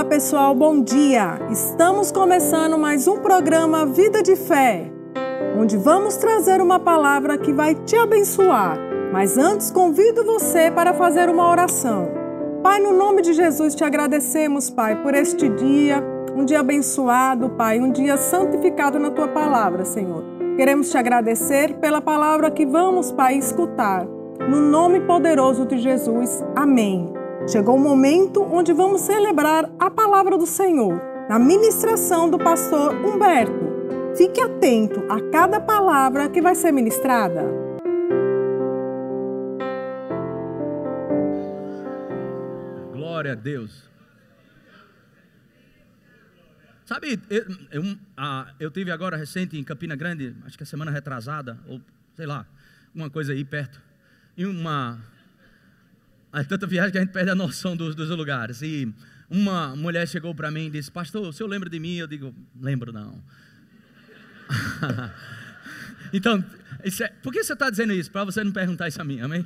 Olá pessoal, bom dia! Estamos começando mais um programa Vida de Fé, onde vamos trazer uma palavra que vai te abençoar. Mas antes convido você para fazer uma oração. Pai, no nome de Jesus te agradecemos, Pai, por este dia, um dia abençoado, Pai, um dia santificado na Tua palavra, Senhor. Queremos te agradecer pela palavra que vamos, Pai, escutar. No nome poderoso de Jesus, amém. Chegou o momento onde vamos celebrar a palavra do Senhor, na ministração do pastor Humberto. Fique atento a cada palavra que vai ser ministrada. Glória a Deus. Sabe, eu tive agora recente em Campina Grande, acho que a semana retrasada, ou sei lá, uma coisa aí perto, e tanta viagem que a gente perde a noção dos lugares. E uma mulher chegou para mim e disse: pastor, o senhor lembra de mim? Eu digo: lembro não. Então, por que você está dizendo isso? Para você não perguntar isso a mim, amém?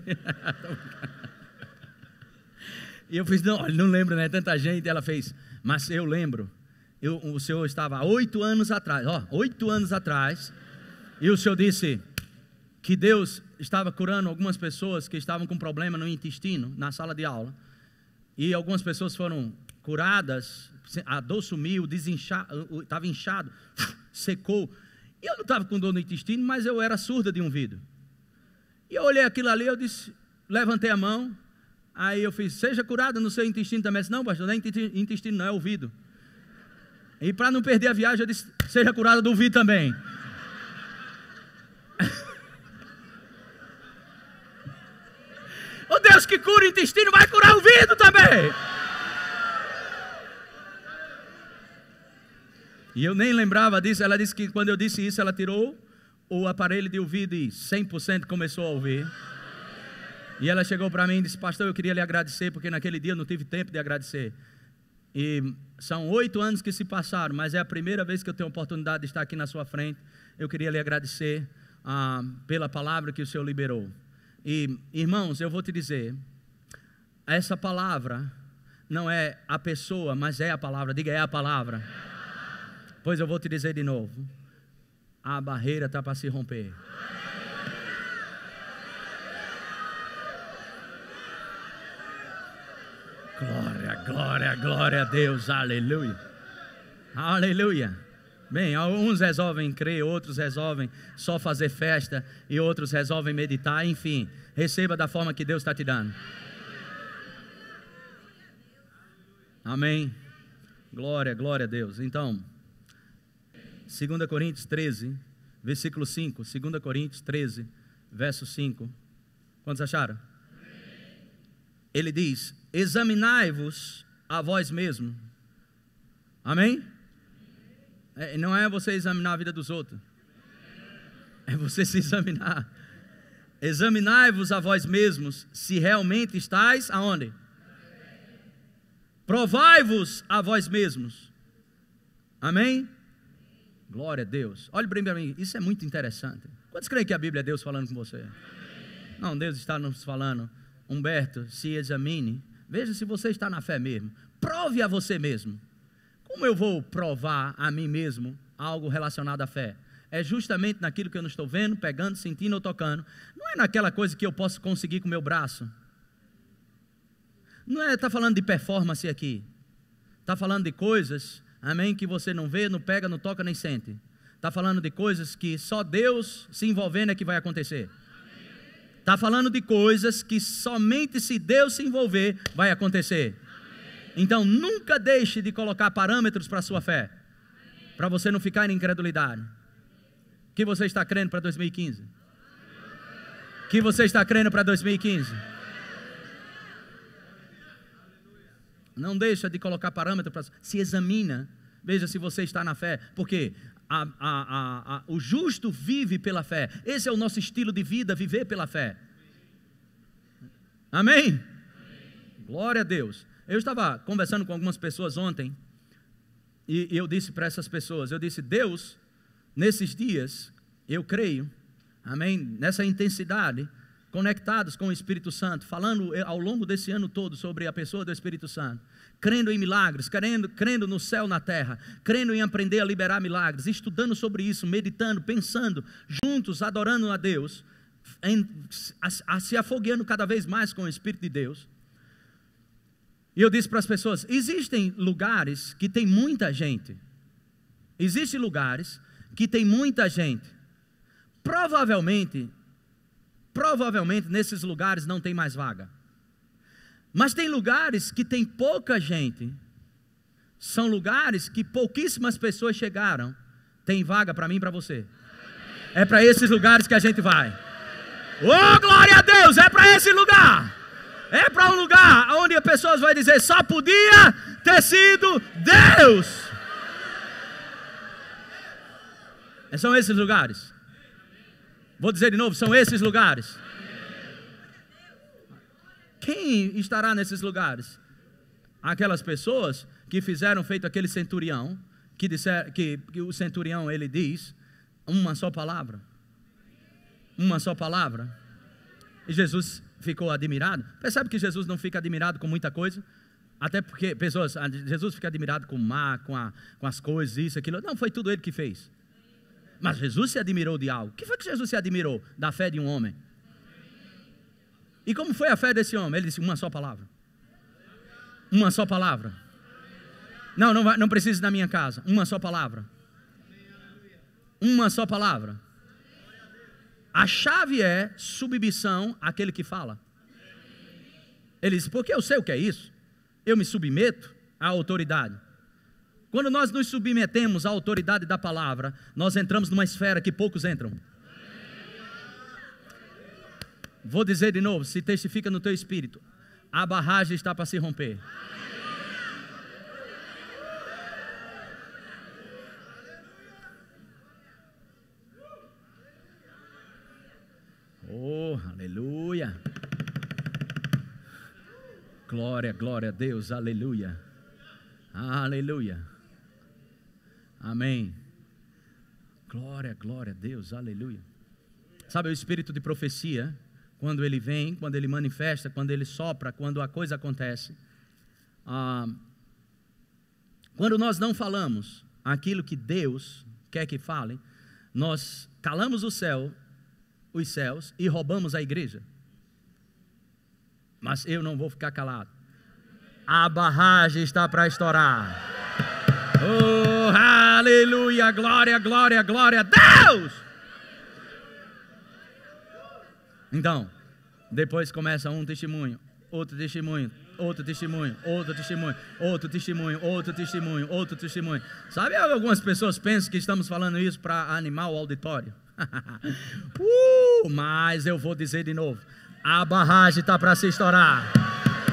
E eu fiz: não lembro, né? Tanta gente. Ela fez: mas eu lembro. O senhor estava há 8 anos atrás, 8 anos atrás, e o senhor disse que Deus estava curando algumas pessoas que estavam com problema no intestino, na sala de aula, e algumas pessoas foram curadas, a dor sumiu, estava inchado, secou, e eu não estava com dor no intestino, mas eu era surda de ouvido, e eu olhei aquilo ali, eu disse, levantei a mão, aí eu fiz: seja curada no seu intestino também. Eu disse: não, pastor, não é intestino, não, é ouvido. E para não perder a viagem, eu disse: seja curada do ouvido também. O Deus que cura o intestino vai curar o ouvido também. E eu nem lembrava disso. Ela disse que quando eu disse isso, ela tirou o aparelho de ouvido e 100% começou a ouvir. E ela chegou para mim e disse: pastor, eu queria lhe agradecer, porque naquele dia eu não tive tempo de agradecer. E são 8 anos que se passaram, mas é a primeira vez que eu tenho a oportunidade de estar aqui na sua frente. Eu queria lhe agradecer pela palavra que o Senhor liberou. E, irmãos, eu vou te dizer, essa palavra não é a pessoa, mas é a palavra. Diga: é a palavra. Pois eu vou te dizer de novo, a barreira está para se romper. Glória, glória, glória a Deus, aleluia, aleluia. Bem, uns resolvem crer, outros resolvem só fazer festa, e outros resolvem meditar, enfim, receba da forma que Deus está te dando. Amém, glória, glória a Deus. Então, 2 Coríntios 13, versículo 5, 2 Coríntios 13, verso 5, quantos acharam? Ele diz: examinai-vos a vós mesmos. Amém? Não é você examinar a vida dos outros, é você se examinar. Examinai-vos a vós mesmos, se realmente estáis aonde? Provai-vos a vós mesmos. Amém? Glória a Deus. Olhe bem para mim, isso é muito interessante. Quantos creem que a Bíblia é Deus falando com você? Não, Deus está nos falando: Humberto, se examine, veja se você está na fé mesmo. Prove a você mesmo. Como eu vou provar a mim mesmo algo relacionado à fé? É justamente naquilo que eu não estou vendo, pegando, sentindo ou tocando. Não é naquela coisa que eu posso conseguir com o meu braço. Não está falando de performance aqui. Está falando de coisas, amém, que você não vê, não pega, não toca, nem sente. Está falando de coisas que só Deus se envolvendo é que vai acontecer. Está falando de coisas que somente se Deus se envolver vai acontecer. Então nunca deixe de colocar parâmetros para a sua fé, para você não ficar em incredulidade. O que você está crendo para 2015? O que você está crendo para 2015? Não deixa de colocar parâmetros para... Se examina, veja se você está na fé, porque o justo vive pela fé. Esse é o nosso estilo de vida, viver pela fé. Amém? Glória a Deus. Eu estava conversando com algumas pessoas ontem, e eu disse para essas pessoas, eu disse: Deus, nesses dias, eu creio, amém, nessa intensidade, conectados com o Espírito Santo, falando ao longo desse ano todo sobre a pessoa do Espírito Santo, crendo em milagres, crendo no céu, na terra, crendo em aprender a liberar milagres, estudando sobre isso, meditando, pensando, juntos, adorando a Deus, se afogueando cada vez mais com o Espírito de Deus. E eu disse para as pessoas, existem lugares que tem muita gente, existem lugares que tem muita gente, provavelmente nesses lugares não tem mais vaga, mas tem lugares que tem pouca gente, são lugares que pouquíssimas pessoas chegaram, tem vaga para mim e para você, é para esses lugares que a gente vai. Oh, glória a Deus, é para esse lugar. É para um lugar onde as pessoas vão dizer, só podia ter sido Deus. São esses lugares. Vou dizer de novo, são esses lugares. Quem estará nesses lugares? Aquelas pessoas que fizeram feito aquele centurião, que o centurião ele diz, uma só palavra. Uma só palavra. E Jesus ficou admirado. Percebe que Jesus não fica admirado com muita coisa? Até porque Jesus fica admirado com o mar, com as coisas, isso, aquilo. Não, foi tudo ele que fez. Mas Jesus se admirou de algo. O que foi que Jesus se admirou? Da fé de um homem. E como foi a fé desse homem? Ele disse, uma só palavra. Uma só palavra. Não precisa ir na minha casa. Uma só palavra. Uma só palavra. A chave é submissão àquele que fala. Ele diz, porque eu sei o que é isso. Eu me submeto à autoridade. Quando nós nos submetemos à autoridade da palavra, nós entramos numa esfera que poucos entram. Vou dizer de novo, se testifica no teu espírito, a barragem está para se romper. Oh, aleluia. Glória, glória a Deus, aleluia. Aleluia. Amém. Glória, glória a Deus, aleluia. Sabe o espírito de profecia, quando ele vem, quando ele manifesta, quando ele sopra, quando a coisa acontece, quando nós não falamos aquilo que Deus quer que fale, nós calamos os céus e roubamos a igreja. Mas eu não vou ficar calado. A barragem está para estourar. Oh, aleluia, glória, glória, glória a Deus. Então, depois começa um testemunho, outro testemunho, outro testemunho, outro testemunho, outro testemunho, outro testemunho, outro testemunho. Sabe, algumas pessoas pensam que estamos falando isso para animar o auditório. Mas eu vou dizer de novo, a barragem está para se estourar.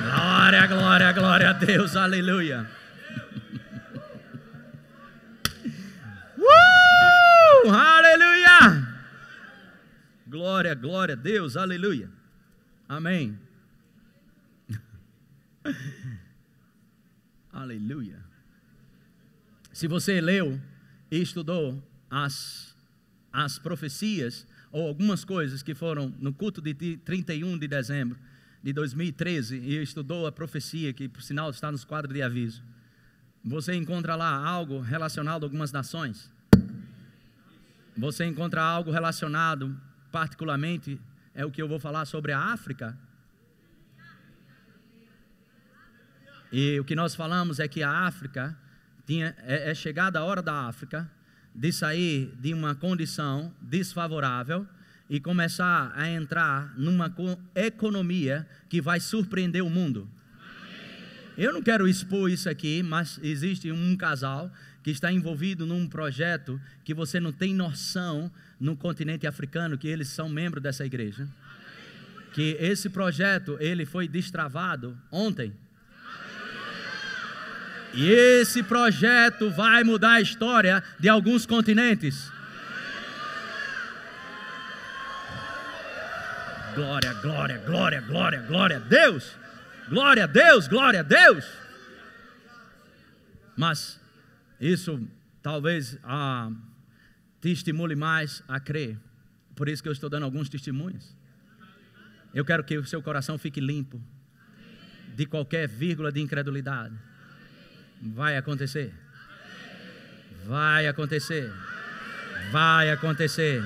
Glória, glória, glória a Deus, aleluia. Aleluia. Glória, glória a Deus, aleluia. Amém. Aleluia. Se você leu e estudou as profecias, ou algumas coisas que foram no culto de 31 de dezembro de 2013, e estudou a profecia, que por sinal está nos quadros de aviso, você encontra lá algo relacionado a algumas nações. Você encontra algo relacionado, particularmente, é o que eu vou falar sobre a África. E o que nós falamos é que a África é chegada a hora da África de sair de uma condição desfavorável e começar a entrar numa economia que vai surpreender o mundo. Eu não quero expor isso aqui, mas existe um casal que está envolvido num projeto que você não tem noção no continente africano, que eles são membros dessa igreja. Que esse projeto, ele foi destravado ontem. E esse projeto vai mudar a história de alguns continentes. Glória, glória, glória, glória, glória a Deus. Glória a Deus, glória a Deus. Mas isso talvez te estimule mais a crer. Por isso que eu estou dando alguns testemunhos. Eu quero que o seu coração fique limpo de qualquer vírgula de incredulidade. Vai acontecer. Vai acontecer. Vai acontecer.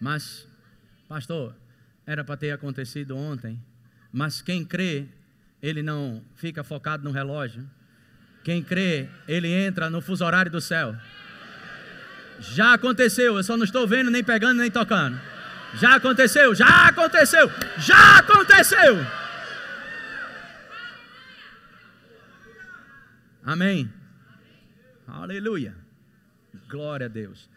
Mas, pastor, era para ter acontecido ontem. Mas quem crê, ele não fica focado no relógio. Quem crê, ele entra no fuso horário do céu. Já aconteceu, eu só não estou vendo, nem pegando, nem tocando. Já aconteceu, já aconteceu, já aconteceu. Amém. Aleluia. Glória a Deus.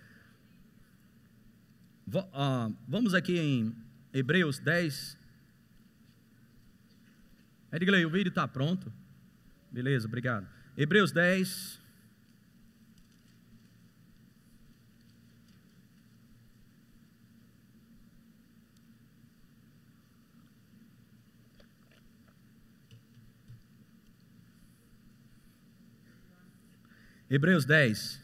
Vamos aqui em Hebreus 10. Edgley, o vídeo está pronto? Beleza, obrigado. Hebreus 10. Hebreus 10.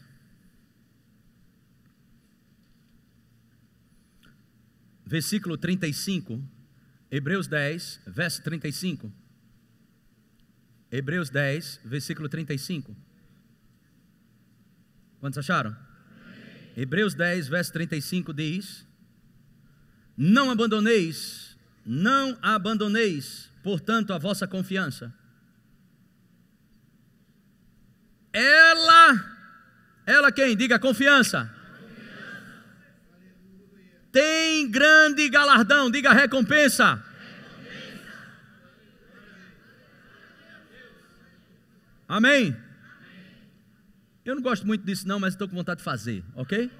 Versículo 35. Hebreus 10, verso 35. Hebreus 10, versículo 35. Quantos acharam? Amém. Hebreus 10, verso 35 diz: não abandoneis, portanto, a vossa confiança. Ela quem? Diga confiança. Tem grande galardão, diga recompensa. Amém? Eu não gosto muito disso não, mas estou com vontade de fazer, ok?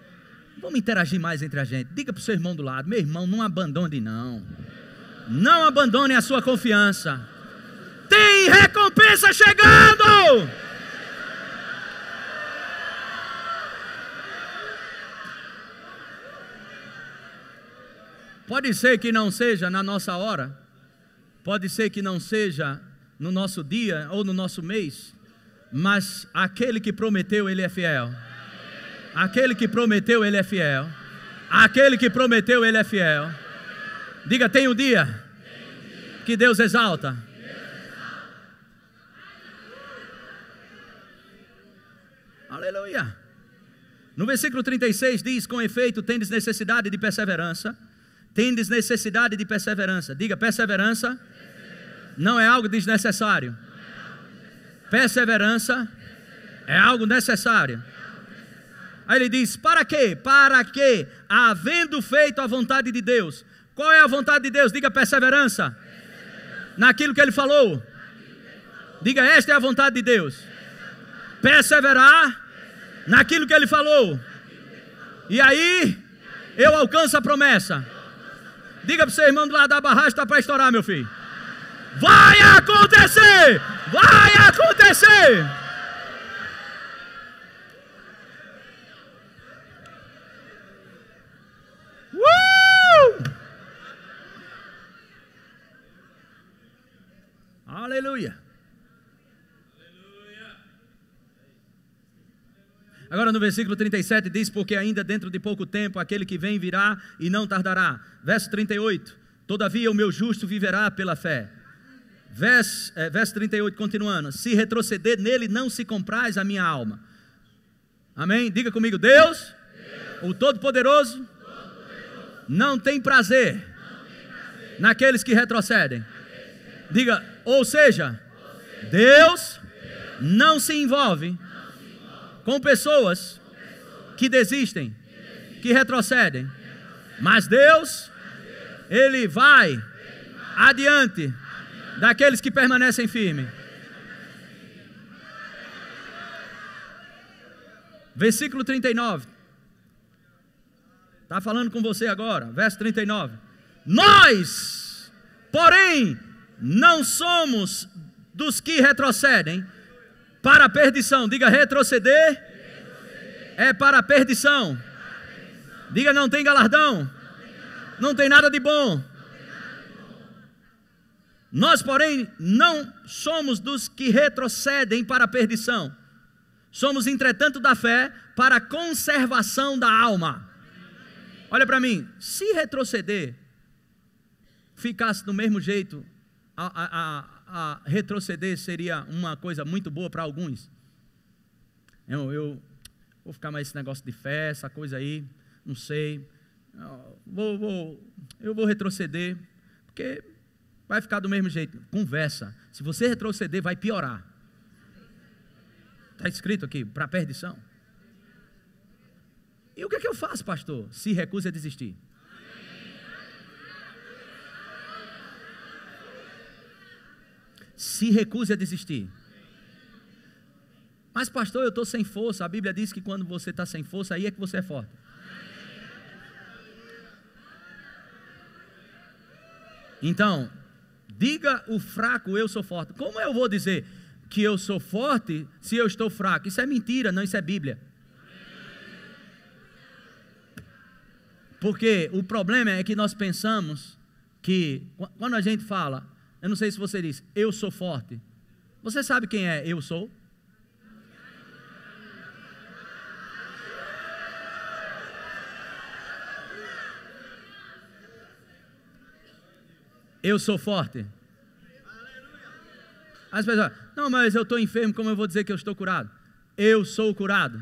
Vamos interagir mais entre a gente. Diga para o seu irmão do lado: meu irmão, não abandone não. Não abandone a sua confiança. Tem recompensa chegando. Pode ser que não seja na nossa hora, pode ser que não seja no nosso dia ou no nosso mês, mas aquele que prometeu, ele é fiel. Aquele que prometeu, ele é fiel. Aquele que prometeu, ele é fiel. Diga: tem um dia que Deus exalta. Aleluia. No versículo 36 diz: com efeito tendes necessidade de perseverança. Tendes necessidade de perseverança. Diga: perseverança não é algo desnecessário. Perseverança é algo necessário. Aí ele diz: para quê? Para que, havendo feito a vontade de Deus. Qual é a vontade de Deus? Diga: perseverança. Naquilo que ele falou. Diga: esta é a vontade de Deus. Perseverar naquilo que ele falou. E aí eu alcanço a promessa. Diga para o seu irmão do lado: da barragem está para estourar, meu filho. Vai acontecer! Vai acontecer! Aleluia! Agora no versículo 37 diz: porque ainda dentro de pouco tempo aquele que vem virá e não tardará. Verso 38: todavia o meu justo viverá pela fé. Verso 38, continuando: se retroceder nele não se compraz a minha alma. Amém? Diga comigo: Deus, o Todo-Poderoso, não tem prazer naqueles que retrocedem. Diga: ou seja, Deus não se envolve com pessoas que desistem, que retrocedem. Mas Deus, Ele vai adiante daqueles que permanecem firmes. Versículo 39. Está falando com você agora. Verso 39. Nós, porém, não somos dos que retrocedem para a perdição. Diga: retroceder é para a perdição. Diga: não tem galardão. Não tem nada de bom. Nós, porém, não somos dos que retrocedem para a perdição. Somos, entretanto, da fé para a conservação da alma. Olha para mim, se retroceder ficasse do mesmo jeito, a retroceder seria uma coisa muito boa para alguns. Eu vou ficar mais esse negócio de fé, essa coisa aí, não sei. Eu vou retroceder, porque vai ficar do mesmo jeito. Conversa. Se você retroceder, vai piorar. Está escrito aqui, para perdição. E o que é que eu faço, pastor? Se recuse a desistir. Se recuse a desistir. Mas pastor, eu estou sem força. A Bíblia diz que quando você está sem força, aí é que você é forte. Então, diga o fraco, eu sou forte. Como eu vou dizer que eu sou forte se eu estou fraco? Isso é mentira, não, isso é Bíblia. Porque o problema é que nós pensamos que, quando a gente fala, eu não sei se você diz, eu sou forte. Você sabe quem é eu sou? Eu sou forte. As pessoas, não, mas eu estou enfermo, como eu vou dizer que eu estou curado? Eu sou curado.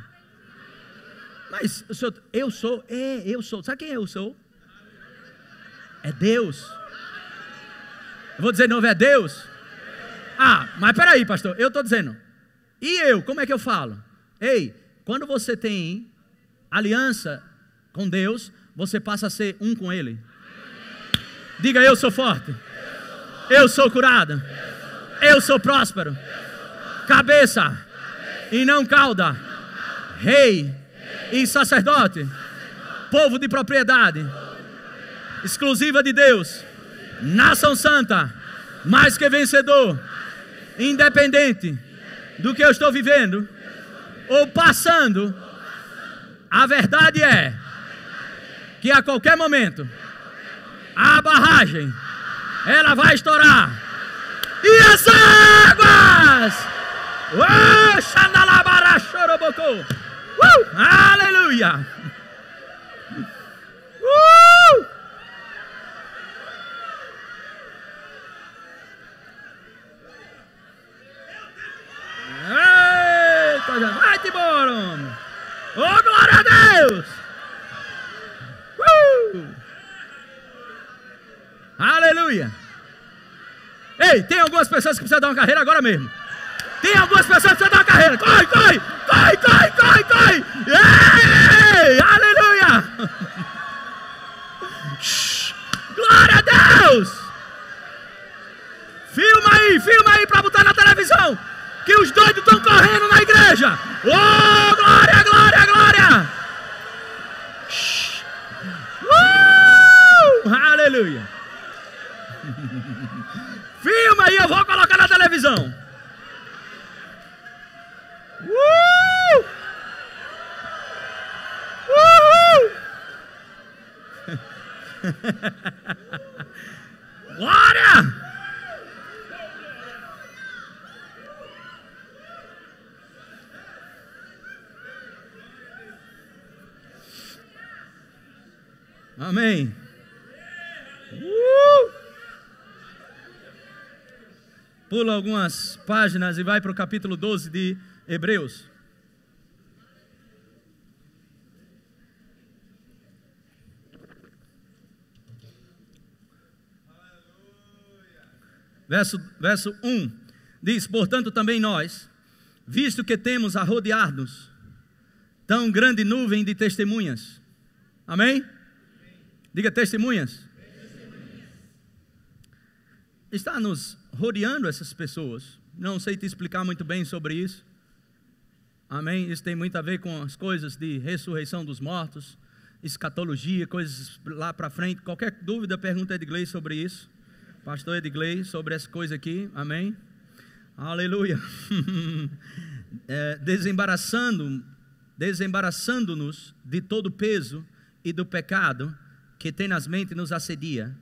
Mas eu sou. Sabe quem eu sou? É Deus. Eu vou dizer de novo, é Deus. Mas peraí, pastor, eu estou dizendo. E eu, como é que eu falo? Ei, quando você tem aliança com Deus, você passa a ser um com Ele. Diga, eu sou forte. Eu sou curado. Eu sou próspero. Cabeça e não cauda. Rei e sacerdote, povo de propriedade exclusiva de Deus, nação santa, mais que vencedor, independente do que eu estou vivendo ou passando. A verdade é que a qualquer momento a barragem ela vai estourar e as águas xandalabarachorobocô. Aleluia! Eita, vai-te embora, homem! Oh, glória a Deus! Aleluia! Ei, tem algumas pessoas que precisam dar uma carreira agora mesmo. Tem algumas pessoas que precisam dar uma carreira. Corre, corre, corre, corre, corre, corre. Ei, aleluia. Glória a Deus. Filma aí para botar na televisão. Que os doidos estão correndo na igreja. Oh, glória, glória, glória. Aleluia. Filma aí, eu vou colocar na televisão. Glória! Amém. Pula algumas páginas e vai para o capítulo 12 de Hebreus. Verso 1 diz: portanto também nós, visto que temos a rodear-nos tão grande nuvem de testemunhas. Amém? Diga testemunhas. Está nos rodeando essas pessoas. Não sei te explicar muito bem sobre isso. Amém? Isso tem muito a ver com as coisas de ressurreição dos mortos, escatologia, coisas lá para frente. Qualquer dúvida, pergunta a Edgley sobre isso. Pastor Edgley, sobre essa coisa aqui. Amém? Aleluia. Desembaraçando-nos de todo o peso e do pecado que tenazmente nos assedia.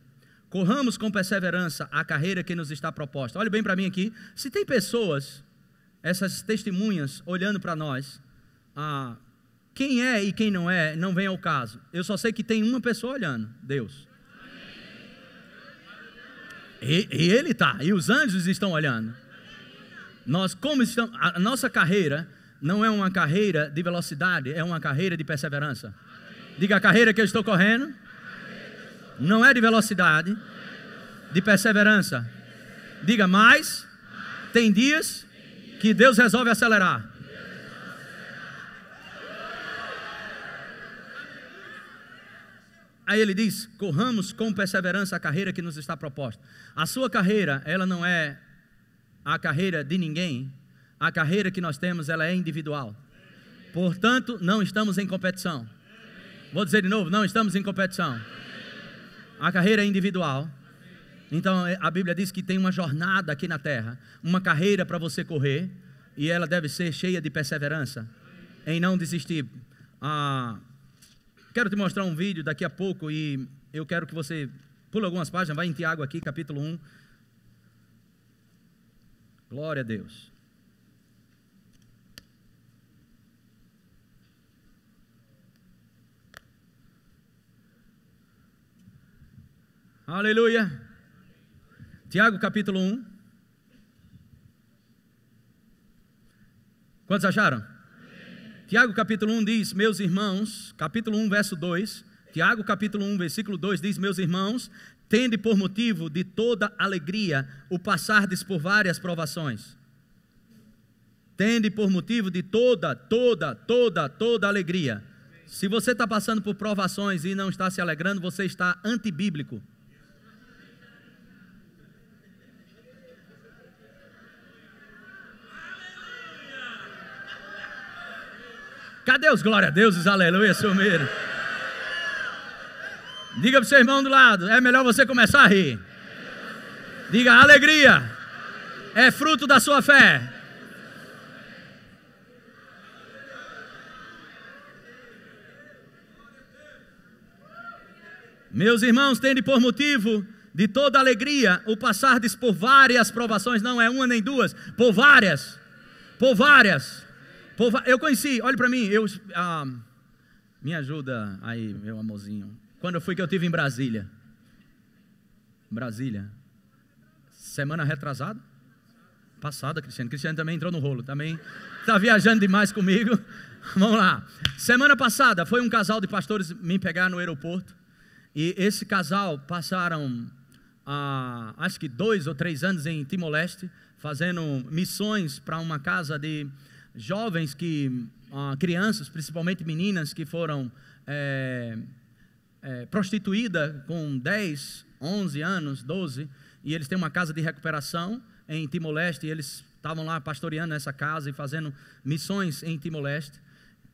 Corramos com perseverança a carreira que nos está proposta. Olhe bem para mim aqui. Se tem pessoas, essas testemunhas, olhando para nós, Quem é e quem não é, não vem ao caso. Eu só sei que tem uma pessoa olhando, Deus. E Ele está, e os anjos estão olhando. Nós, como estamos, a nossa carreira não é uma carreira de velocidade, é uma carreira de perseverança. Diga, a carreira que eu estou correndo não é de velocidade, de perseverança. Diga, mas tem dias que Deus resolve acelerar. Aí ele diz, corramos com perseverança a carreira que nos está proposta. A sua carreira, ela não é a carreira de ninguém. A carreira que nós temos, ela é individual. Portanto, não estamos em competição. Vou dizer de novo, não estamos em competição. A carreira é individual. Então a Bíblia diz que tem uma jornada aqui na terra, uma carreira para você correr, e ela deve ser cheia de perseverança, em não desistir. Quero te mostrar um vídeo daqui a pouco, e eu quero que você pule algumas páginas, vai em Tiago aqui, capítulo 1. Glória a Deus. Aleluia. Tiago capítulo 1. Quantos acharam? Tiago capítulo 1 diz, meus irmãos, capítulo 1 verso 2, Tiago capítulo 1 versículo 2 diz, meus irmãos, tende por motivo de toda alegria o passardes por várias provações. Tende por motivo de toda alegria. Se você está passando por provações e não está se alegrando, você está antibíblico. Cadê os glória a Deus, os aleluia, sumiram? Diga para o seu irmão do lado, é melhor você começar a rir. Diga, alegria é fruto da sua fé. Meus irmãos, tende por motivo de toda alegria o passardes por várias provações, não é uma nem duas, por várias. Eu conheci, olhe para mim, me ajuda aí, meu amorzinho. Quando foi que eu estive em Brasília? Semana retrasada? Passada, Cristiano também entrou no rolo, também está viajando demais comigo. Vamos lá, semana passada foi um casal de pastores me pegar no aeroporto. E esse casal passaram, acho que 2 ou 3 anos em Timor-Leste, fazendo missões para uma casa de jovens crianças, principalmente meninas que foram prostituídas com 10, 11 anos, 12, e eles têm uma casa de recuperação em Timor-Leste, e eles estavam lá pastoreando essa casa e fazendo missões em Timor-Leste.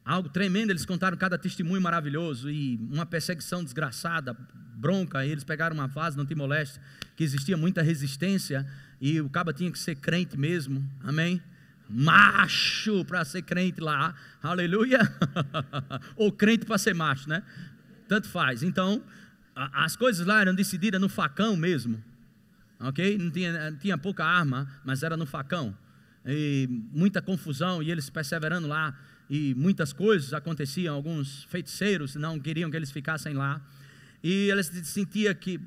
Algo tremendo, eles contaram cada testemunho maravilhoso, e uma perseguição desgraçada, bronca. E eles pegaram uma fase no Timor-Leste que existia muita resistência, e o caba tinha que ser crente mesmo, amém? Macho para ser crente lá, aleluia. Ou crente para ser macho, né? Tanto faz. Então as coisas lá eram decididas no facão mesmo, ok? Não tinha pouca arma, mas era no facão, e muita confusão, e eles perseverando lá, e muitas coisas aconteciam. Alguns feiticeiros não queriam que eles ficassem lá, e eles sentiam que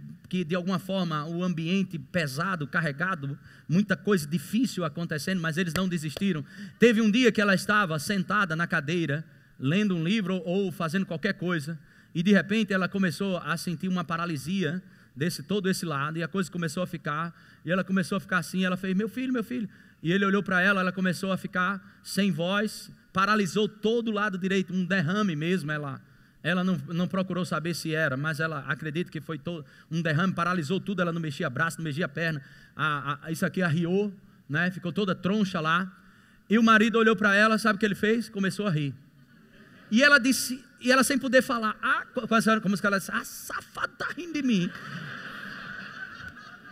de alguma forma o ambiente pesado, carregado, muita coisa difícil acontecendo, mas eles não desistiram. Teve um dia que ela estava sentada na cadeira, lendo um livro ou fazendo qualquer coisa, e de repente ela começou a sentir uma paralisia todo esse lado, e a coisa começou a ficar, e ela começou a ficar assim. Ela fez, meu filho, e ele olhou para ela, ela começou a ficar sem voz, paralisou todo o lado direito, um derrame mesmo. Ela não procurou saber se era, mas ela acredita que foi um derrame, paralisou tudo. Ela não mexia braço, não mexia perna, isso aqui arriou, né? Ficou toda troncha lá. E o marido olhou para ela, sabe o que ele fez? Começou a rir. E ela disse, e ela sem poder falar, como ela disse, safado está rindo de mim.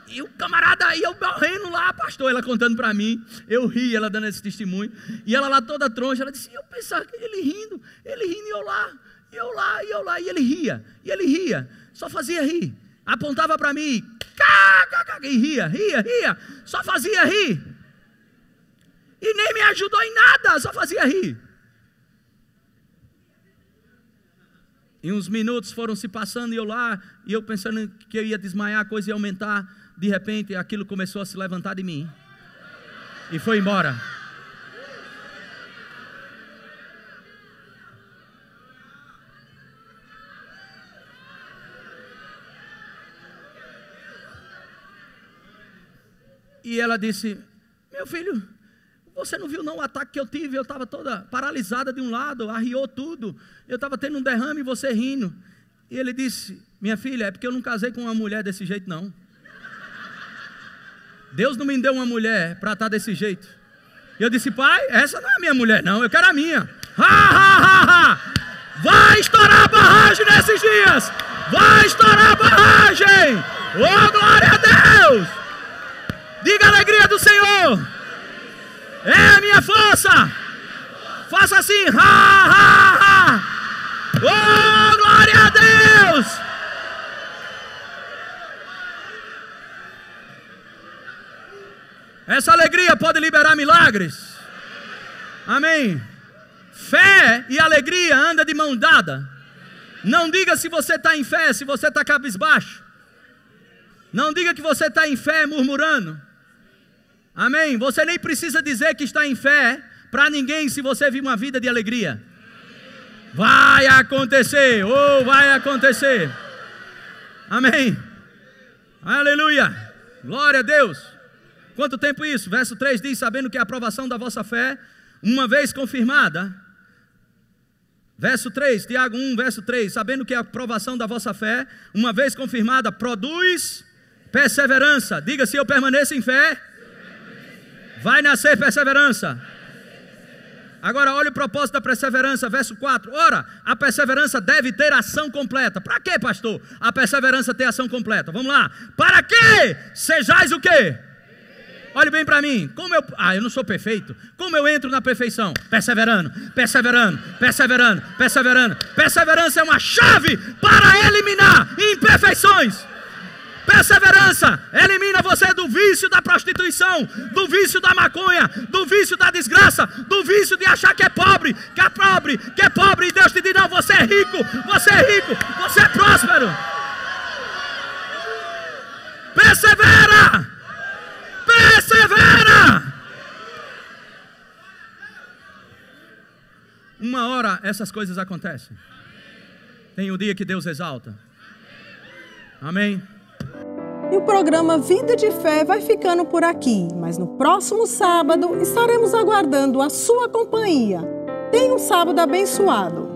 E o camarada aí, eu morrendo lá, pastor, ela contando para mim, eu ri, ela dando esse testemunho, e ela lá toda troncha. Ela disse, eu pensava que ele rindo, e eu lá, e ele ria, só fazia rir, apontava para mim, e ria, só fazia rir, e nem me ajudou em nada, só fazia rir. E uns minutos foram se passando e eu lá, e eu pensando que eu ia desmaiar, a coisa ia aumentar. De repente aquilo começou a se levantar de mim e foi embora. E ela disse: meu filho, você não viu não o ataque que eu tive? Eu estava toda paralisada de um lado, arriou tudo, eu estava tendo um derrame e você rindo. E ele disse: minha filha, é porque eu não casei com uma mulher desse jeito não. Deus não me deu uma mulher para estar desse jeito. E eu disse: pai, essa não é a minha mulher não, eu quero a minha. Vai estourar a barragem nesses dias. Vai estourar a barragem. Oh, glória a Deus. Diga a alegria do Senhor. É a minha força. Faça assim. Oh, glória a Deus. Essa alegria pode liberar milagres. Amém. Fé e alegria andam de mão dada. Não diga se você está em fé, se você está cabisbaixo. Não diga que você está em fé murmurando. Amém. Você nem precisa dizer que está em fé para ninguém se você vive uma vida de alegria. Vai acontecer, vai acontecer. Amém. Aleluia. Glória a Deus. Quanto tempo isso? Verso 3 diz: sabendo que a aprovação da vossa fé, uma vez confirmada. Verso 3, Tiago 1, verso 3. Sabendo que a aprovação da vossa fé, uma vez confirmada, produz perseverança. Diga: se eu permaneço em fé, vai nascer perseverança. Agora olha o propósito da perseverança, verso 4. Ora, a perseverança deve ter ação completa. Para quê, pastor? A perseverança ter ação completa. Vamos lá. Para que sejais o quê? Olhe bem para mim. Eu não sou perfeito. Como eu entro na perfeição? Perseverando, perseverando, perseverando, perseverando. Perseverança é uma chave para eliminar imperfeições. Perseverança elimina você do vício da prostituição, do vício da maconha, do vício da desgraça, do vício de achar que é pobre, e Deus te diz: não, você é rico, você é próspero. Persevera! Persevera! Uma hora essas coisas acontecem. Tem um dia que Deus exalta. Amém. E o programa Vida de Fé vai ficando por aqui, mas no próximo sábado estaremos aguardando a sua companhia. Tenha um sábado abençoado.